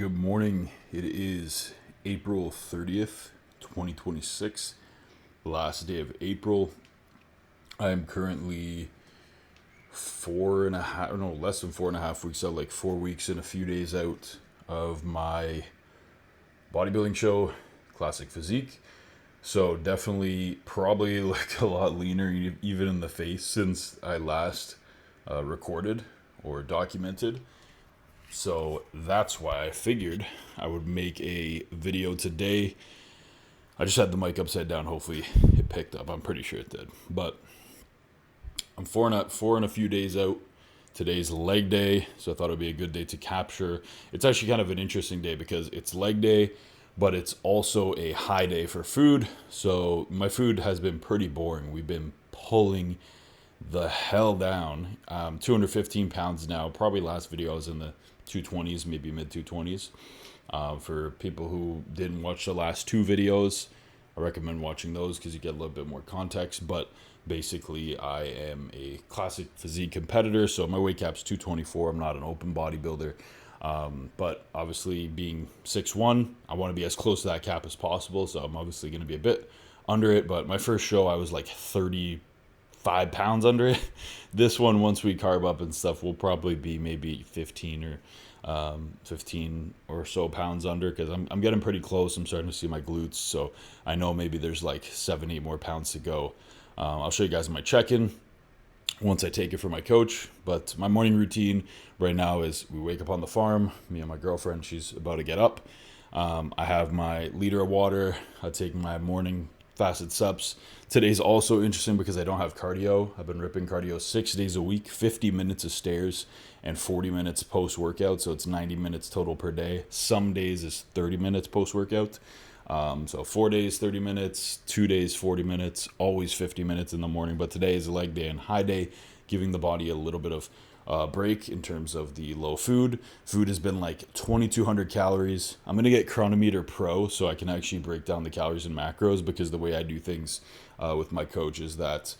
Good morning. It is April 30th, 2026, last day of April. I am currently less than 4.5 weeks out, like 4 weeks and a few days out of my bodybuilding show, Classic Physique. So definitely probably like a lot leaner, even in the face, since I last recorded or documented. So that's why I figured I would make a video today. I just had the mic upside down. Hopefully it picked up. I'm pretty sure it did. But I'm four and a few days out. Today's leg day, so I thought it would be a good day to capture. It's actually kind of an interesting day because it's leg day, but it's also a high day for food. So my food has been pretty boring. We've been pulling the hell down. 215 pounds now. Probably last video I was in the 220s, maybe mid 220s. For people who didn't watch the last two videos, I recommend watching those because you get a little bit more context. But basically, I am a classic physique competitor, so my weight cap's 224. I'm not an open bodybuilder. But obviously, being 6'1", I want to be as close to that cap as possible, so I'm obviously going to be a bit under it. But my first show, I was like 35 pounds under it. This one, once we carb up and stuff, will probably be maybe 15 or so pounds under, because I'm getting pretty close. I'm starting to see my glutes, so I know maybe there's like 7-8 more pounds to go. I'll show you guys my check-in once I take it for my coach. But my morning routine right now is we wake up on the farm, me and my girlfriend, she's about to get up. I have my liter of water. I take my morning fasted sups. Today's also interesting because I don't have cardio. I've been ripping cardio 6 days a week, 50 minutes of stairs and 40 minutes post-workout. So it's 90 minutes total per day. Some days is 30 minutes post-workout. So 4 days, 30 minutes, 2 days, 40 minutes, always 50 minutes in the morning. But today is a leg day and high day, giving the body a little bit of break in terms of the low food. Food has been like 2,200 calories. I'm going to get Chronometer Pro so I can actually break down the calories and macros, because the way I do things with my coach is that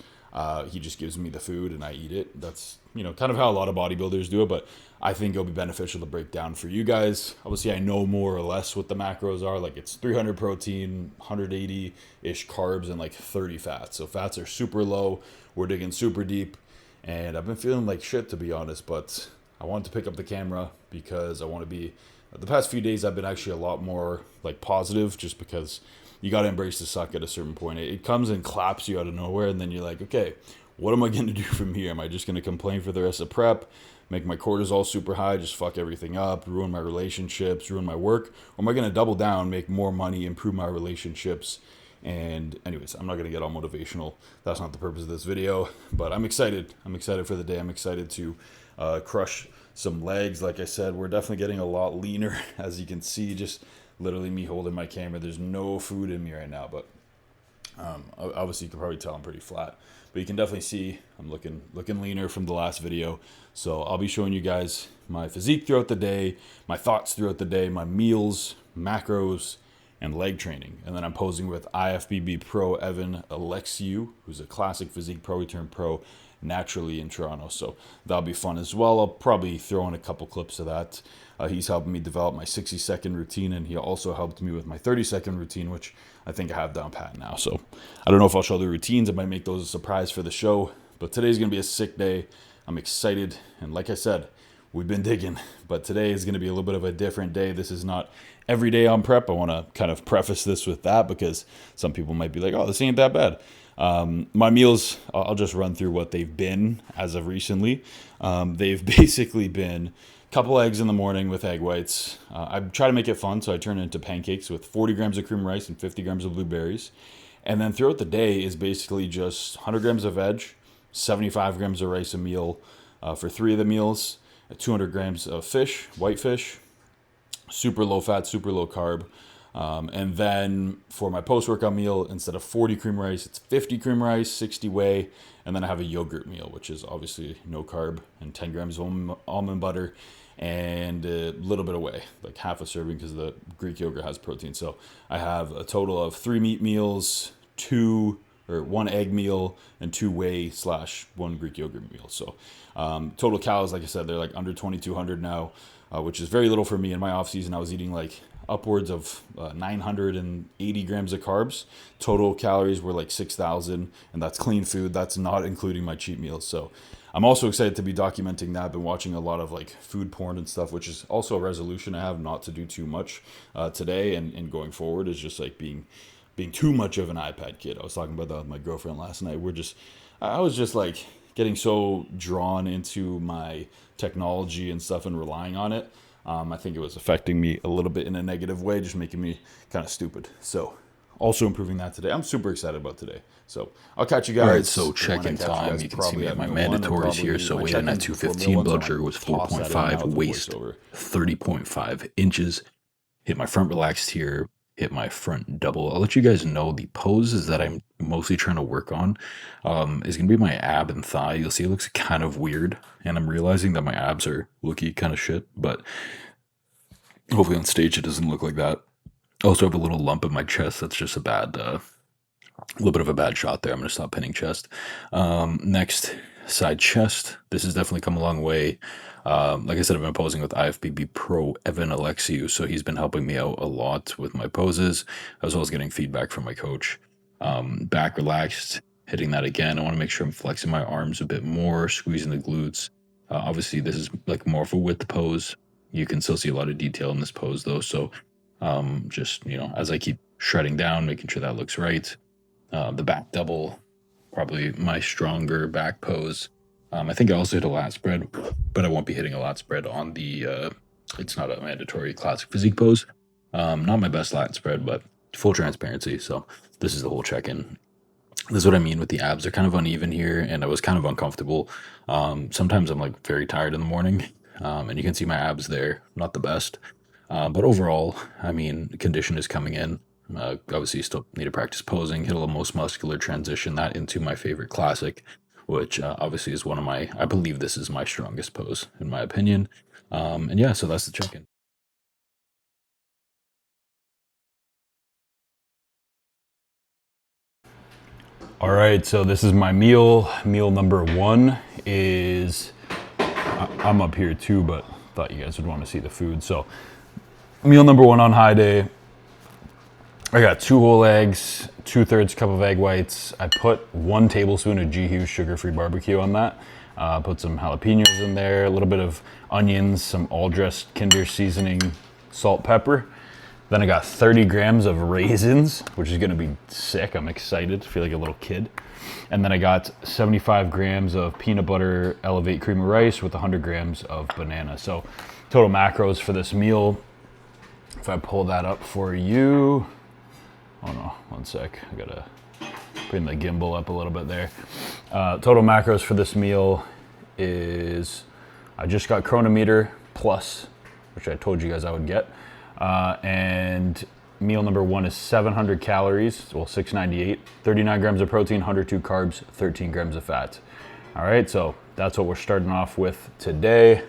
he just gives me the food and I eat it. That's, kind of how a lot of bodybuilders do it, but I think it'll be beneficial to break down for you guys. Obviously, I know more or less what the macros are. Like, it's 300 protein, 180-ish carbs, and like 30 fats. So fats are super low. We're digging super deep. And I've been feeling like shit, to be honest, but I wanted to pick up the camera because I want to be... The past few days, I've been actually a lot more like positive, just because you got to embrace the suck at a certain point. It comes and claps you out of nowhere, and then you're like, okay, what am I going to do from here? Am I just going to complain for the rest of prep, make my cortisol super high, just fuck everything up, ruin my relationships, ruin my work? Or am I going to double down, make more money, improve my relationships? And anyways, I'm not going to get all motivational. That's not the purpose of this video, but I'm excited. I'm excited for the day. I'm excited to crush some legs. Like I said, we're definitely getting a lot leaner, as you can see, just literally me holding my camera. There's no food in me right now, but obviously you can probably tell I'm pretty flat, but you can definitely see I'm looking leaner from the last video. So I'll be showing you guys my physique throughout the day, my thoughts throughout the day, my meals, macros, and leg training. And then I'm posing with IFBB Pro Evan Alexiou, who's a classic physique pro. He turned pro naturally in Toronto, so that'll be fun as well. I'll probably throw in a couple clips of that. He's helping me develop my 60-second routine, and he also helped me with my 30-second routine, which I think I have down pat now. So I don't know if I'll show the routines. I might make those a surprise for the show, but today's going to be a sick day. I'm excited, and like I said, we've been digging, but today is going to be a little bit of a different day. This is not every day on prep. I want to kind of preface this with that, because some people might be like, oh, this ain't that bad. My meals, I'll just run through what they've been as of recently. They've basically been a couple eggs in the morning with egg whites. I try to make it fun, so I turn it into pancakes with 40 grams of cream rice and 50 grams of blueberries. And then throughout the day is basically just 100 grams of veg, 75 grams of rice a meal for 3 of the meals, 200 grams of fish, white fish, super low fat, super low carb. And then for my post-workout meal, instead of 40 cream rice, it's 50 cream rice, 60 whey, and then I have a yogurt meal, which is obviously no carb, and 10 grams of almond butter, and a little bit of whey, like half a serving, because the Greek yogurt has protein. So I have a total of 3 meat meals, 2 or one egg meal and 2 whey/1 Greek yogurt meal. So total calories, like I said, they're like under 2,200 now, which is very little for me. In my off season, I was eating like upwards of 980 grams of carbs. Total calories were like 6,000, and that's clean food. That's not including my cheat meals. So I'm also excited to be documenting that. I've been watching a lot of like food porn and stuff, which is also a resolution I have, not to do too much today and going forward, is just like being too much of an iPad kid. I was talking about that with my girlfriend last night. I was just like getting so drawn into my technology and stuff and relying on it. I think it was affecting me a little bit in a negative way, just making me kind of stupid. So also improving that today. I'm super excited about today. So I'll catch you guys. All right, so check-in time. You can see me at my mandatories here. So weight in at 215, blood sugar was 4.5, waist 30.5 inches. Hit my front relaxed here, hit my front double. I'll let you guys know the poses that I'm mostly trying to work on is going to be my ab and thigh. You'll see it looks kind of weird, and I'm realizing that my abs are looky kind of shit, but hopefully on stage it doesn't look like that. I also have a little lump in my chest. That's just a little bit of a bad shot there. I'm going to stop pinning chest. Next, side chest. This has definitely come a long way. Like I said, I've been posing with IFBB Pro Evan Alexiou, so he's been helping me out a lot with my poses, as well as getting feedback from my coach. Back relaxed, hitting that again. I want to make sure I'm flexing my arms a bit more, squeezing the glutes. Obviously, this is like more of a width pose. You can still see a lot of detail in this pose, though. So just, as I keep shredding down, making sure that looks right. The back double, probably my stronger back pose. I think I also hit a lat spread, but I won't be hitting a lat spread on the, it's not a mandatory classic physique pose. Not my best lat spread, but full transparency. So this is the whole check-in. This is what I mean with the abs. They're kind of uneven here, and I was kind of uncomfortable. Sometimes I'm like very tired in the morning, and you can see my abs there. Not the best. But overall, I mean, condition is coming in. Obviously, still need to practice posing, hit a little most muscular, transition that into my favorite classic, which obviously is I believe this is my strongest pose, in my opinion. And yeah, so that's the check-in. All right, so this is my meal. Meal number 1 is, I'm up here too, but thought you guys would want to see the food. So meal number 1 on high day, I got 2 whole eggs, 2/3 cup of egg whites. I put 1 tablespoon of G-Hughes sugar-free barbecue on that. Put some jalapenos in there, a little bit of onions, some all-dressed Kinder seasoning, salt, pepper. Then I got 30 grams of raisins, which is gonna be sick. I'm excited, feel like a little kid. And then I got 75 grams of peanut butter Elevate cream of rice with 100 grams of banana. So total macros for this meal, if I pull that up for you, oh no, one sec. I gotta bring the gimbal up a little bit there. Total macros for this meal is, I just got Chronometer Plus, which I told you guys I would get. And meal number 1 is 700 calories, well 698, 39 grams of protein, 102 carbs, 13 grams of fat. All right, so that's what we're starting off with today,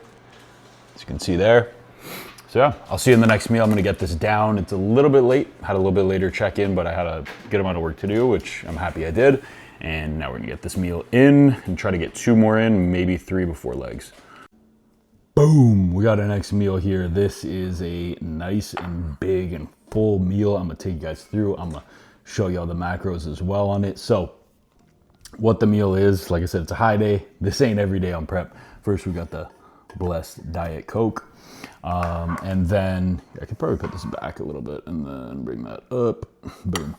as you can see there. So yeah, I'll see you in the next meal. I'm gonna get this down. It's a little bit late, had a little bit later check-in, but I had a good amount of work to do, which I'm happy I did. And now we're gonna get this meal in and try to get 2 more in, maybe 3 before legs. Boom, we got our next meal here. This is a nice and big and full meal. I'm gonna take you guys through. I'm gonna show you all the macros as well on it. So what the meal is, like I said, it's a high day. This ain't every day on prep. First, we got the Blessed Diet Coke. And then I could probably put this back a little bit and then bring that up. Boom.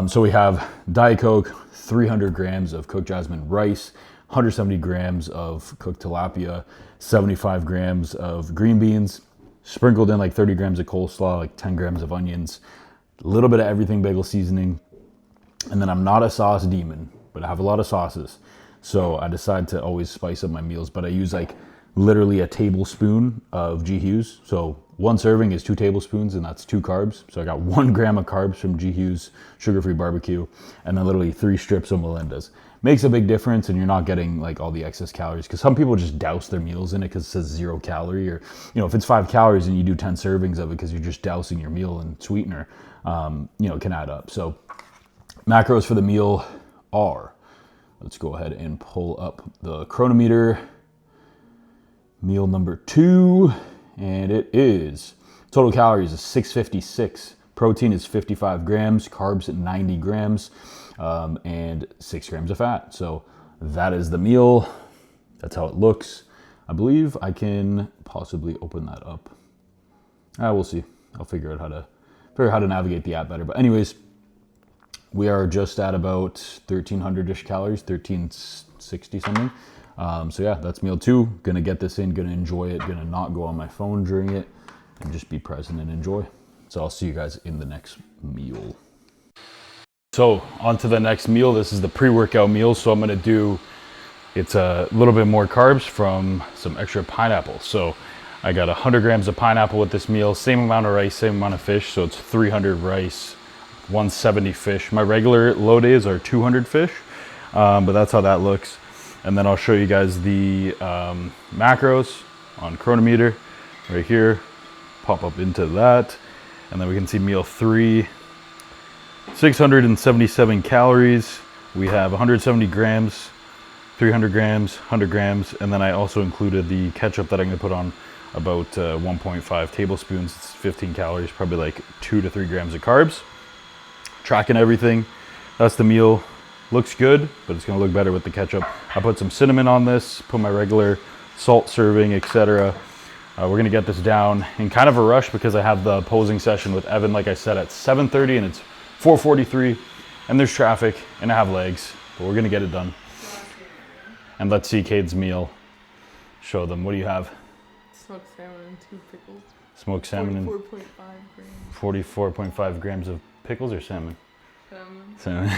So we have Diet Coke, 300 grams of cooked jasmine rice, 170 grams of cooked tilapia, 75 grams of green beans, sprinkled in like 30 grams of coleslaw, like 10 grams of onions, a little bit of everything bagel seasoning. And then I'm not a sauce demon, but I have a lot of sauces. So I decide to always spice up my meals, but I use like literally a tablespoon of G-Hughes. So 1 serving is 2 tablespoons, and that's 2 carbs. So I got 1 gram of carbs from G-Hughes sugar-free barbecue, and then literally 3 strips of Melinda's. Makes a big difference, and you're not getting like all the excess calories, because some people just douse their meals in it because it says 0 calorie, or if it's 5 calories and you do 10 servings of it because you're just dousing your meal in sweetener, it can add up. So Macros for the meal are, let's go ahead and pull up the chronometer. Meal number 2, and it is total calories is 656. Protein is 55 grams, carbs at 90 grams, and 6 grams of fat. So that is the meal. That's how it looks. I believe I can possibly open that up. We'll see. I'll figure out how to navigate the app better. But anyways, we are just at about 1,300-ish calories, 1,360 something. So yeah, that's meal 2. Gonna get this in, gonna enjoy it, gonna not go on my phone during it, and just be present and enjoy. So I'll see you guys in the next meal. So on to the next meal. This is the pre-workout meal. So I'm gonna do, it's a little bit more carbs from some extra pineapple. So I got 100 grams of pineapple with this meal, same amount of rice, same amount of fish. So it's 300 rice, 170 fish. My regular low days are 200 fish, but that's how that looks. And then I'll show you guys the macros on chronometer right here. Pop up into that. And then we can see meal 3, 677 calories. We have 170 grams, 300 grams, 100 grams. And then I also included the ketchup that I'm gonna put on, about 1.5 tablespoons. It's 15 calories, probably like 2 to 3 grams of carbs. Tracking everything. That's the meal. Looks good, but it's gonna look better with the ketchup. I put some cinnamon on this, put my regular salt serving, etc. We're gonna get this down in kind of a rush because I have the posing session with Evan, like I said, at 7:30, and it's 4:43, and there's traffic, and I have legs, but we're gonna get it done. And let's see Cade's meal. Show them. What do you have? Smoked salmon and 2 pickles. Smoked salmon and 44.5 grams. 44.5 grams of pickles or salmon? Salmon.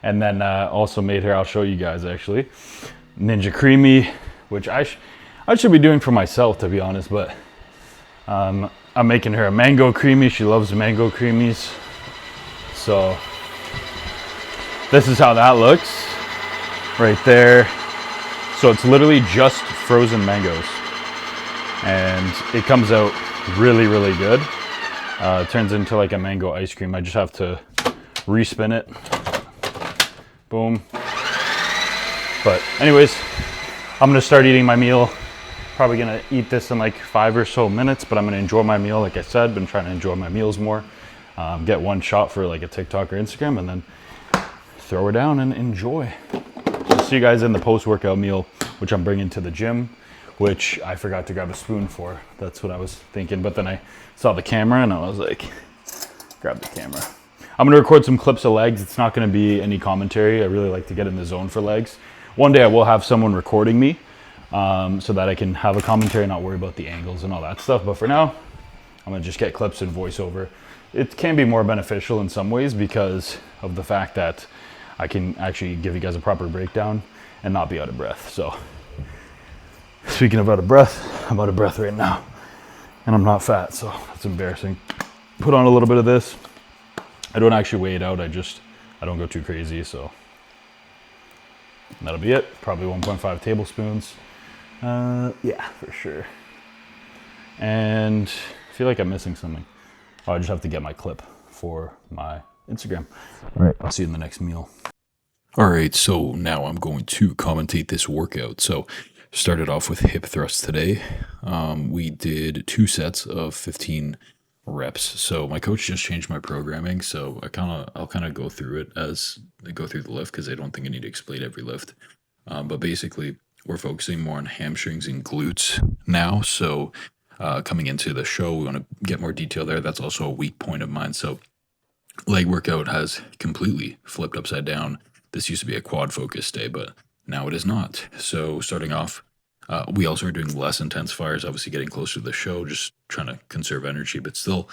And then also made her, I'll show you guys actually, Ninja Creamy, which I should be doing for myself, to be honest, but I'm making her a mango creamy. She loves mango creamies. So this is how that looks right there. So it's literally just frozen mangoes, and it comes out really, really good. It turns into like a mango ice cream. I just have to respin it. Boom. But anyways, I'm gonna start eating my meal. Probably gonna eat this in like 5 or so minutes, but I'm gonna enjoy my meal. Like I said, been trying to enjoy my meals more. Get one shot for like a TikTok or Instagram, and then throw her down and enjoy. So see you guys in the post-workout meal, which I'm bringing to the gym, which I forgot to grab a spoon for. That's what I was thinking, but then I saw the camera and I was like, grab the camera. I'm gonna record some clips of legs. It's not gonna be any commentary. I really like to get in the zone for legs. One day I will have someone recording me so that I can have a commentary and not worry about the angles and all that stuff. But for now, I'm gonna just get clips and voiceover. It can be more beneficial in some ways because of the fact that I can actually give you guys a proper breakdown and not be out of breath. So speaking of out of breath, I'm out of breath right now and I'm not fat, so that's embarrassing. Put on a little bit of this. I don't actually weigh it out. I don't go too crazy, so that'll be it. Probably 1.5 tablespoons. Yeah, for sure. And I feel like I'm missing something. Oh, I just have to get my clip for my Instagram. All right, I'll see you in the next meal. All right, so now I'm going to commentate this workout. So started off with hip thrusts today. We did 2 sets of 15 reps. So my coach just changed my programming, so I'll kind of go through it as I go through the lift because I don't think I need to explain every lift. But basically, we're focusing more on hamstrings and glutes now. So coming into the show, we want to get more detail there. That's also a weak point of mine. So leg workout has completely flipped upside down. This used to be a quad focus day, but now it is not. So starting off, we also are doing less intensifiers, obviously getting closer to the show, just trying to conserve energy, but still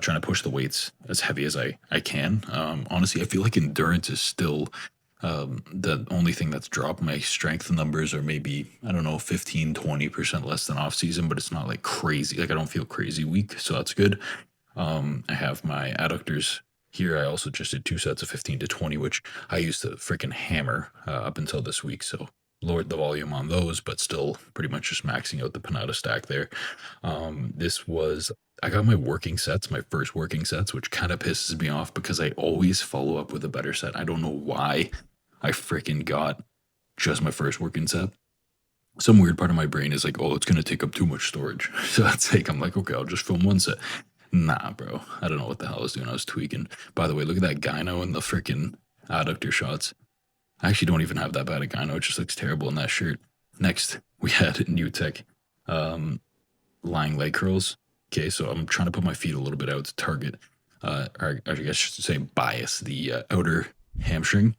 trying to push the weights as heavy as I can. Honestly, I feel like endurance is still the only thing that's dropped. My strength numbers are maybe, I don't know, 15, 20% less than off season, but it's not like crazy. Like I don't feel crazy weak, so that's good. I have my adductors here. I also just did 2 sets of 15 to 20, which I used to freaking hammer up until this week. So lowered the volume on those, but still pretty much just maxing out the Panada stack there. I got my working sets, my first working sets, which kind of pisses me off because I always follow up with a better set. I don't know why I freaking got just my first working set. Some weird part of my brain is like, oh, it's going to take up too much storage. So that's like, I'm like, okay, I'll just film one set. Nah, bro. I don't know what the hell I was doing. I was tweaking. By the way, look at that gyno in the freaking adductor shots. I actually don't even have that bad a gyno. It just looks terrible in that shirt. Next, we had New Tech lying leg curls. Okay, so I'm trying to put my feet a little bit out to target, or I guess I should say bias the outer hamstring,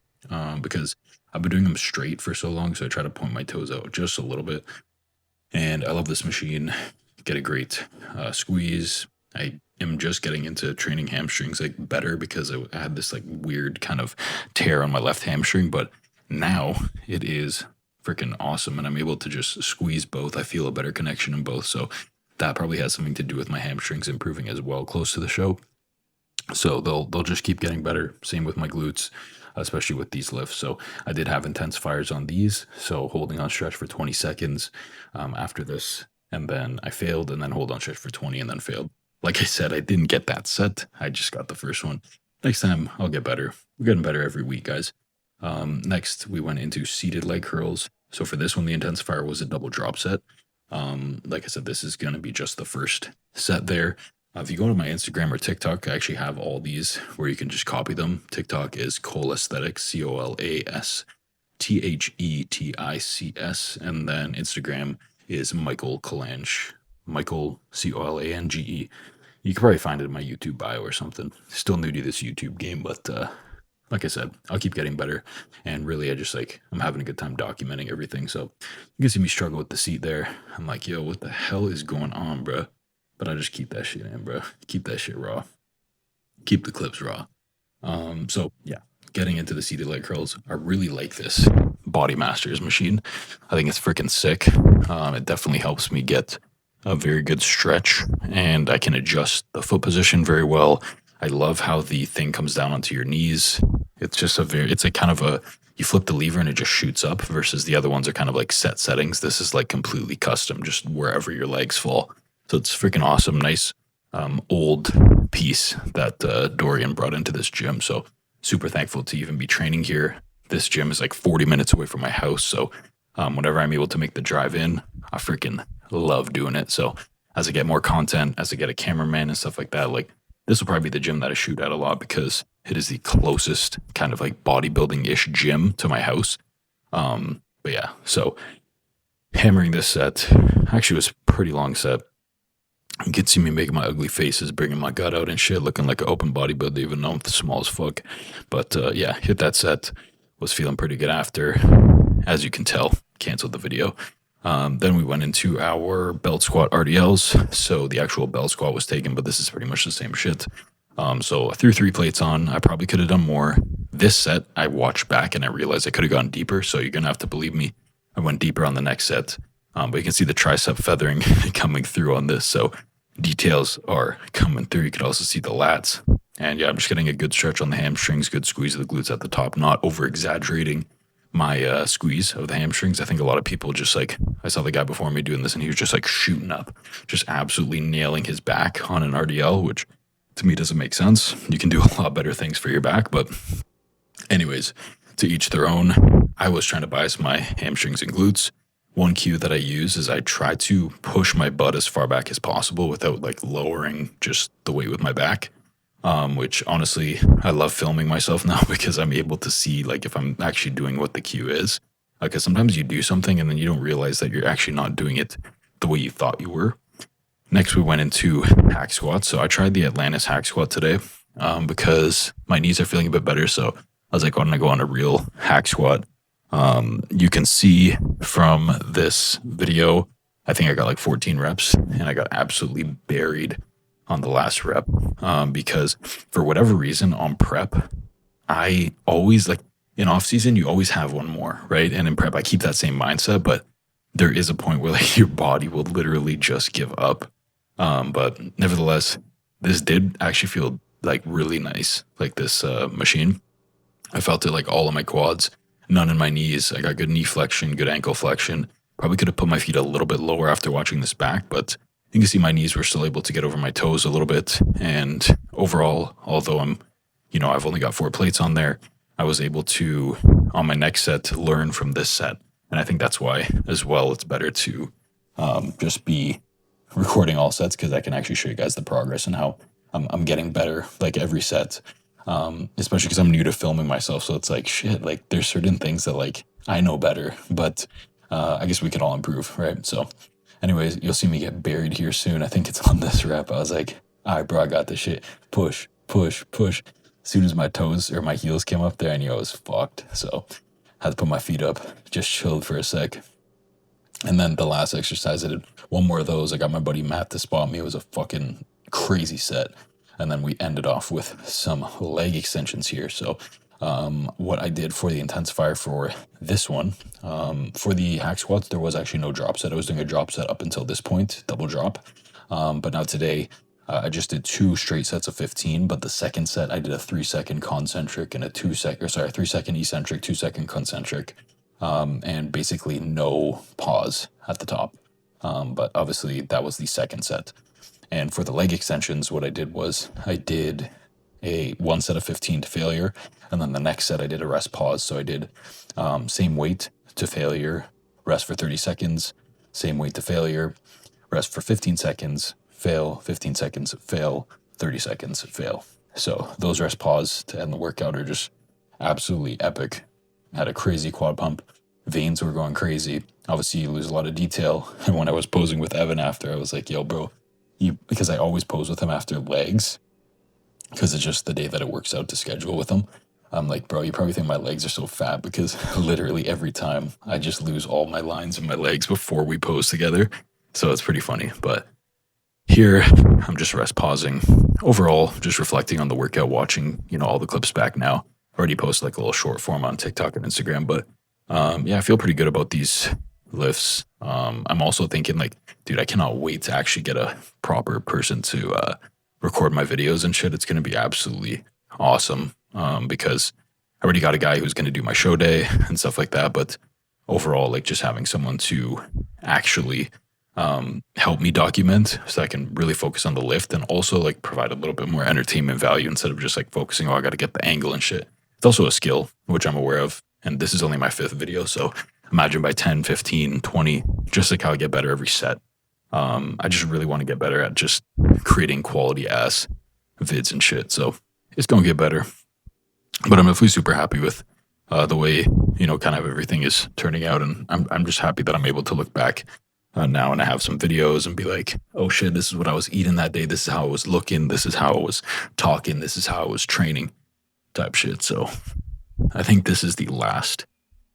because I've been doing them straight for so long, so I try to point my toes out just a little bit. And I love this machine. Get a great squeeze. I am just getting into training hamstrings like better because I had this like weird kind of tear on my left hamstring, but now it is freaking awesome, and I'm able to just squeeze both. I feel a better connection in both, so that probably has something to do with my hamstrings improving as well close to the show. So they'll just keep getting better. Same with my glutes, especially with these lifts. So I did have intensifiers on these. So holding on stretch for 20 seconds after this, and then I failed, and then hold on stretch for 20 and then failed. Like I said, I didn't get that set. I just got the first one. Next time I'll get better. We're getting better every week, guys. Next, we went into seated leg curls. So for this one, the intensifier was a double drop set. Like I said, this is going to be just the first set there. If you go to my Instagram or TikTok, I actually have all these where you can just copy them. TikTok is Colasthetics, Colasthetics, and then Instagram is Michael Colange, Michael Colange. You can probably find it in my YouTube bio or something. Still new to this YouTube game, but like I said, I'll keep getting better. And really, I'm having a good time documenting everything. So you can see me struggle with the seat there. I'm like, yo, what the hell is going on, bro? But I just keep that shit in, bro. Keep that shit raw. Keep the clips raw. So yeah, getting into the seated leg curls. I really like this Body Masters machine. I think it's freaking sick. It definitely helps me get a very good stretch, and I can adjust the foot position very well. I love how the thing comes down onto your knees. It's a kind of a, you flip the lever and it just shoots up, versus the other ones are kind of like set settings. This is like completely custom, just wherever your legs fall. So it's freaking awesome. Nice old piece that Dorian brought into this gym. So super thankful to even be training here. This gym is like 40 minutes away from my house. So whenever I'm able to make the drive in, I freaking love doing it. So as I get more content, as I get a cameraman and stuff like that, like this will probably be the gym that I shoot at a lot because it is the closest kind of like bodybuilding-ish gym to my house. But yeah, so hammering this set actually was a pretty long set. You can see me making my ugly faces, bringing my gut out and shit, looking like an open bodybuilder, even though I'm small as fuck. But yeah, hit that set. Was feeling pretty good after. As you can tell, canceled the video. Then we went into our belt squat RDLs. So the actual belt squat was taken, but this is pretty much the same shit. So I threw 3 plates on. I probably could have done more. This set, I watched back and I realized I could have gone deeper. So you're going to have to believe me. I went deeper on the next set. But you can see the tricep feathering coming through on this. So details are coming through. You can also see the lats. And yeah, I'm just getting a good stretch on the hamstrings, good squeeze of the glutes at the top, not over exaggerating my squeeze of the hamstrings. I think a lot of people just like, I saw the guy before me doing this and he was just like shooting up, just absolutely nailing his back on an RDL, which to me doesn't make sense. You can do a lot better things for your back, but anyways, to each their own. I was trying to bias my hamstrings and glutes. One cue that I use is I try to push my butt as far back as possible without like lowering just the weight with my back. Which honestly, I love filming myself now because I'm able to see like if I'm actually doing what the cue is. Because sometimes you do something and then you don't realize that you're actually not doing it the way you thought you were. Next, we went into hack squats. So I tried the Atlantis hack squat today because my knees are feeling a bit better. So I was like, why don't I go on a real hack squat? You can see from this video, I think I got like 14 reps and I got absolutely buried on the last rep because for whatever reason on prep, I always like in off season, you always have one more, right? And in prep, I keep that same mindset, but there is a point where like your body will literally just give up. But nevertheless, this did actually feel like really nice, like this machine. I felt it like all in my quads. none in my knees. I got good knee flexion, good ankle flexion. Probably could have put my feet a little bit lower after watching this back, but you can see my knees were still able to get over my toes a little bit. And overall, although I've only got 4 plates on there, I was able to, on my next set, learn from this set. And I think that's why, as well, it's better to just be recording all sets, because I can actually show you guys the progress and how I'm getting better like every set. Especially because I'm new to filming myself, so it's like shit. Like there's certain things that like I know better, but I guess we can all improve, right? So, anyways, you'll see me get buried here soon. I think it's on this rep. I was like, all right, bro, I got this shit. Push, push, push. As soon as my toes or my heels came up there, I knew I was fucked. So, had to put my feet up, just chilled for a sec. And then the last exercise, I did one more of those. I got my buddy Matt to spot me. It was a fucking crazy set. And then we ended off with some leg extensions here. So what I did for the intensifier for this one, for the hack squats, there was actually no drop set. I was doing a drop set up until this point, double drop. But now today, I just did 2 straight sets of 15. But the second set, I did a 3-second concentric and a 3-second eccentric, 2-second concentric. And basically no pause at the top. But obviously that was the second set. And for the leg extensions, what I did was I did a 1 set of 15 to failure. And then the next set I did a rest pause. So I did same weight to failure, rest for 30 seconds, same weight to failure, rest for 15 seconds, fail, 15 seconds, fail, 30 seconds, fail. So those rest pause to end the workout are just absolutely epic. Had a crazy quad pump. Veins were going crazy. Obviously, you lose a lot of detail. And when I was posing with Evan after, I was like, yo, bro, because I always pose with him after legs, because it's just the day that it works out to schedule with him. I'm like, bro, you probably think my legs are so fat because literally every time I just lose all my lines in my legs before we pose together. So it's pretty funny. But here, I'm just rest pausing. Overall, just reflecting on the workout, watching, all the clips back now. Already posted like a little short form on TikTok and Instagram, but I feel pretty good about these lifts. I'm also thinking like, dude, I cannot wait to actually get a proper person to record my videos and shit. It's going to be absolutely awesome because I already got a guy who's going to do my show day and stuff like that. But overall, like just having someone to actually help me document so I can really focus on the lift and also like provide a little bit more entertainment value instead of just like focusing, I got to get the angle and shit. It's also a skill, which I'm aware of. And this is only my 5th video. So imagine by 10, 15, 20, just like how I get better every set. I just really want to get better at just creating quality ass vids and shit. So it's going to get better. But I'm definitely super happy with the way, kind of everything is turning out. And I'm just happy that I'm able to look back now and I have some videos and be like, oh shit, this is what I was eating that day. This is how I was looking. This is how I was talking. This is how I was training type shit. So I think this is the last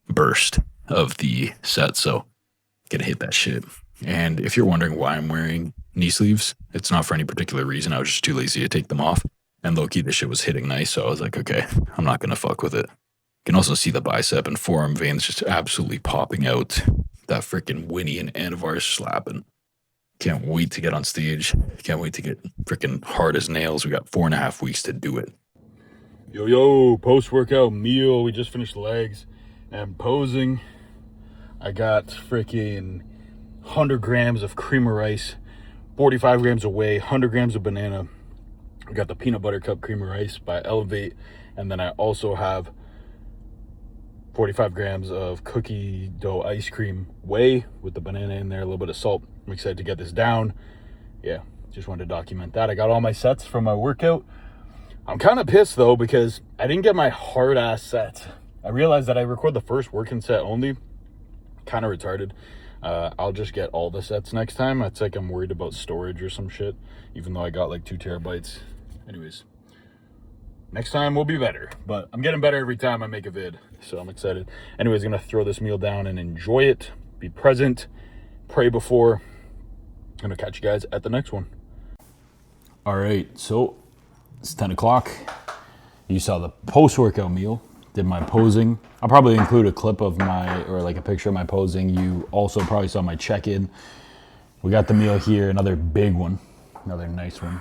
burst of the set. So gonna hit that shit. And if you're wondering why I'm wearing knee sleeves, it's not for any particular reason. I was just too lazy to take them off. And low-key, this shit was hitting nice. So I was like, okay, I'm not gonna fuck with it. You can also see the bicep and forearm veins just absolutely popping out. That freaking Winnie and Anavar slapping. Can't wait to get on stage. Can't wait to get freaking hard as nails. We got 4.5 weeks to do it. Yo, post-workout meal. We just finished legs and posing. I got freaking 100 grams of cream of rice, 45 grams of whey, 100 grams of banana. I got the peanut butter cup cream of rice by Elevate. And then I also have 45 grams of cookie dough ice cream whey with the banana in there, a little bit of salt. I'm excited to get this down. Yeah, just wanted to document that. I got all my sets from my workout. I'm kind of pissed though because I didn't get my hard ass sets. I realized that I record the first working set only. Kind of retarded. I'll just get all the sets next time. It's like I'm worried about storage or some shit, even though I got like 2 terabytes. Anyways, next time will be better, but I'm getting better every time I make a vid, so I'm excited. Anyways, gonna throw this meal down and enjoy it. Be present, pray before. I'm gonna catch you guys at the next one. All right, so it's 10 o'clock. You saw the post-workout meal. Did my posing. I'll probably include a clip of like a picture of my posing. You also probably saw my check-in. We got the meal here, another big one, another nice one.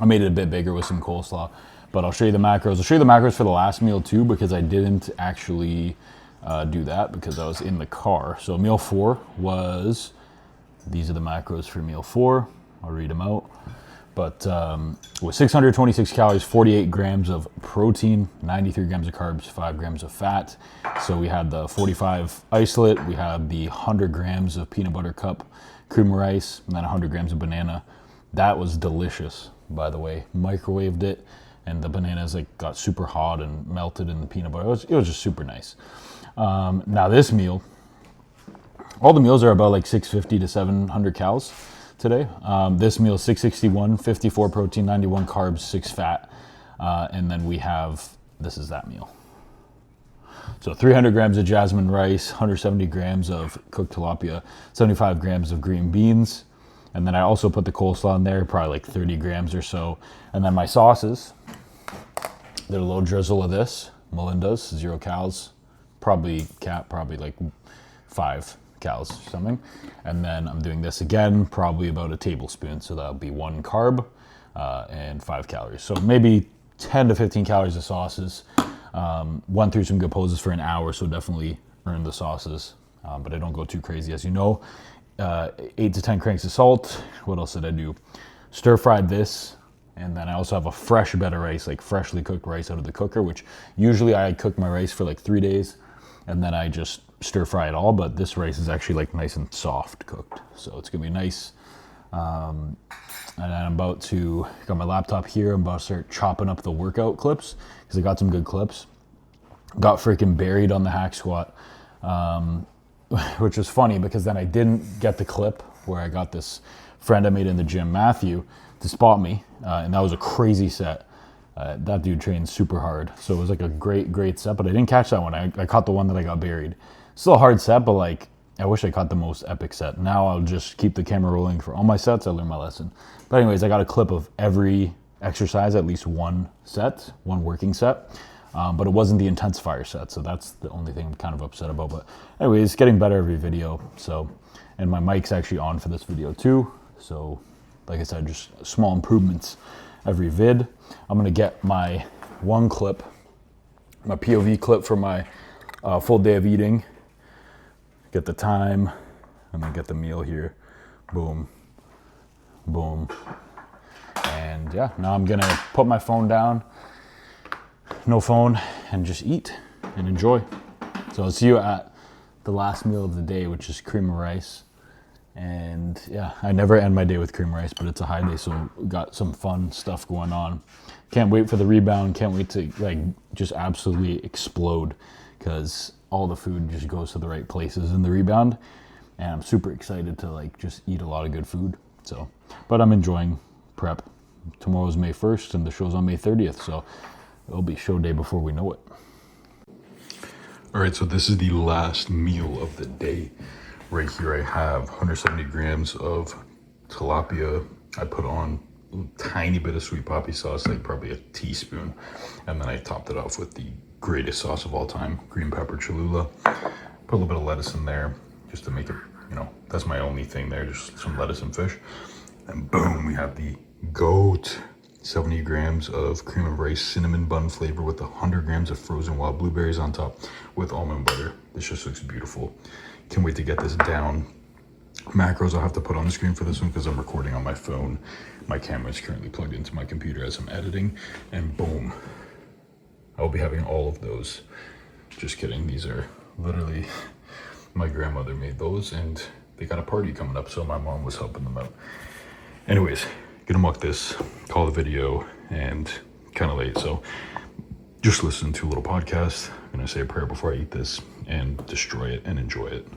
I made it a bit bigger with some coleslaw. But I'll show you the macros. I'll show you the macros for the last meal too, because I didn't actually do that because I was in the car. So meal 4 was, these are the macros for meal 4. I'll read them out. But with 626 calories, 48 grams of protein, 93 grams of carbs, 5 grams of fat. So we had the 45 isolate, we had the 100 grams of peanut butter cup cream of rice, and then 100 grams of banana. That was delicious, by the way. Microwaved it, and the bananas like got super hot and melted in the peanut butter. It was just super nice. Now this meal, all the meals are about like 650 to 700 calories today. This meal is 661, 54 protein, 91 carbs, 6 fat. And then we have, this is that meal. So 300 grams of jasmine rice, 170 grams of cooked tilapia, 75 grams of green beans. And then I also put the coleslaw in there, probably like 30 grams or so. And then my sauces, they're a little drizzle of this, Melinda's, 0 calories, probably like 5 calories or something. And then I'm doing this again, probably about a tablespoon. So that'll be 1 carb and 5 calories. So maybe 10 to 15 calories of sauces. Went through some good poses for an hour, so definitely earned the sauces. But I don't go too crazy, as you know. 8 to 10 cranks of salt. What else did I do? Stir fried this. And then I also have a fresh bed of rice, like freshly cooked rice out of the cooker, which usually I cook my rice for like 3 days. And then I just stir fry it all, but this rice is actually like nice and soft cooked. So it's gonna be nice. And then I'm about to, got my laptop here, I'm about to start chopping up the workout clips, because I got some good clips. Got freaking buried on the hack squat, which was funny because then I didn't get the clip where I got this friend I made in the gym, Matthew, to spot me. And that was a crazy set. That dude trains super hard. So it was like a great set, but I didn't catch that one. I caught the one that I got buried. Still a hard set, but like, I wish I caught the most epic set. Now I'll just keep the camera rolling for all my sets. I learned my lesson. But anyways, I got a clip of every exercise, at least one working set. But it wasn't the intensifier set. So that's the only thing I'm kind of upset about. But anyways, getting better every video. So, and my mic's actually on for this video too. So like I said, just small improvements every vid. I'm gonna get my one clip, my POV clip for my full day of eating. Get the time, and then get the meal here. Boom, boom. And yeah, now I'm gonna put my phone down, no phone, and just eat and enjoy. So I'll see you at the last meal of the day, which is cream of rice. And yeah, I never end my day with cream rice, but it's a high day, so we got some fun stuff going on. Can't wait for the rebound. Can't wait to like just absolutely explode, because all the food just goes to the right places in the rebound. And I'm super excited to like just eat a lot of good food. So, but I'm enjoying prep. Tomorrow's May 1st and the show's on May 30th. So it'll be show day before we know it. All right, so this is the last meal of the day. Right here I have 170 grams of tilapia. I put on a tiny bit of sweet poppy sauce, like probably a teaspoon. And then I topped it off with the greatest sauce of all time, green pepper Cholula. Put a little bit of lettuce in there just to make it, you know, that's my only thing there, just some lettuce and fish. And boom, we have the GOAT. 70 grams of cream of rice, cinnamon bun flavor with 100 grams of frozen wild blueberries on top with almond butter. This just looks beautiful. Can't wait to get this down. Macros I'll have to put on the screen for this one because I'm recording on my phone. My camera is currently plugged into my computer as I'm editing, and boom. I'll be having all of those. Just kidding, these are literally, my grandmother made those and they got a party coming up, so my mom was helping them out. Anyways, gonna muck this, call the video, and kind of late, so just listen to a little podcast. I'm gonna say a prayer before I eat this and destroy it and enjoy it.